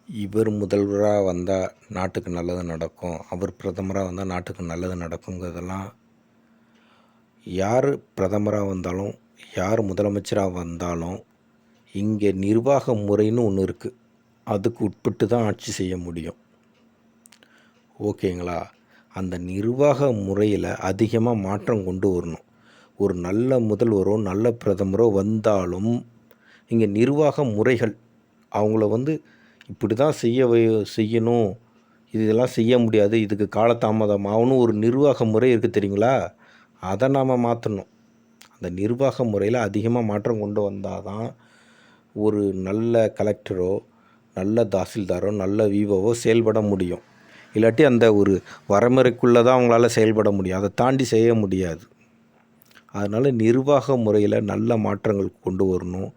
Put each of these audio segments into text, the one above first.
இவர் முதல்வராக வந்தால் நாட்டுக்கு நல்லது நடக்கும், அவர் பிரதமராக வந்தால் நாட்டுக்கு நல்லது நடக்குங்கிறதெல்லாம் யார் பிரதமராக வந்தாலும் யார் முதலமைச்சராக வந்தாலும் இங்கே நிர்வாக முறைன்னு ஒன்று இருக்குது. அதுக்கு உட்பட்டு தான் ஆட்சி செய்ய முடியும். ஓகேங்களா? அந்த நிர்வாக முறையில் அதிகமாக மாற்றம் கொண்டு வரணும். ஒரு நல்ல முதல்வரோ நல்ல பிரதமரோ வந்தாலும் இங்கே நிர்வாக முறைகள் அவங்கள இப்படி தான் செய்யணும், இதெல்லாம் செய்ய முடியாது, இதுக்கு காலதாமதம் ஆகணும், ஒரு நிர்வாக முறை இருக்குது தெரியுங்களா? அதை நாம் மாற்றணும். அந்த நிர்வாக முறையில் அதிகமாக மாற்றம் கொண்டு வந்தால் தான் ஒரு நல்ல கலெக்டரோ நல்ல தாசில்தாரோ நல்ல விவோவோ செயல்பட முடியும். இல்லாட்டி அந்த ஒரு வரைமுறைக்குள்ளே தான் அவங்களால செயல்பட முடியும், அதை தாண்டி செய்ய முடியாது. அதனால் நிர்வாக முறையில் நல்ல மாற்றங்கள் கொண்டு வரணும்.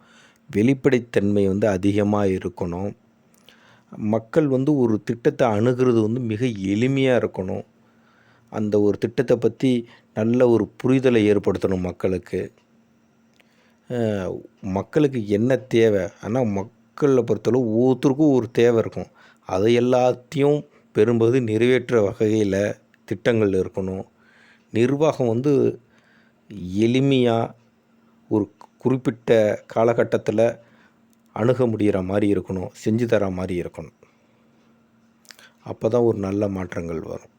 வெளிப்படைத்தன்மை அதிகமாக இருக்கணும். மக்கள் ஒரு திட்டத்தை அணுகிறது மிக எளிமையாக இருக்கணும். அந்த ஒரு திட்டத்தை பற்றி நல்ல ஒரு புரிதலை ஏற்படுத்தணும் மக்களுக்கு. மக்களுக்கு என்ன தேவை, ஆனால் மக்களை பொறுத்தளவு ஒவ்வொருத்தருக்கும் ஒரு தேவை இருக்கும். அதை எல்லாத்தையும் பெரும்பகுதி நிறைவேற்ற வகையில் திட்டங்கள் இருக்கணும். நிர்வாகம் எளிமையாக ஒரு குறிப்பிட்ட காலகட்டத்தில் அணுக முடிகிற மாதிரி இருக்கணும், செஞ்சு தர மாதிரி இருக்கணும். அப்போ தான் ஒரு நல்ல மாற்றங்கள் வரும்.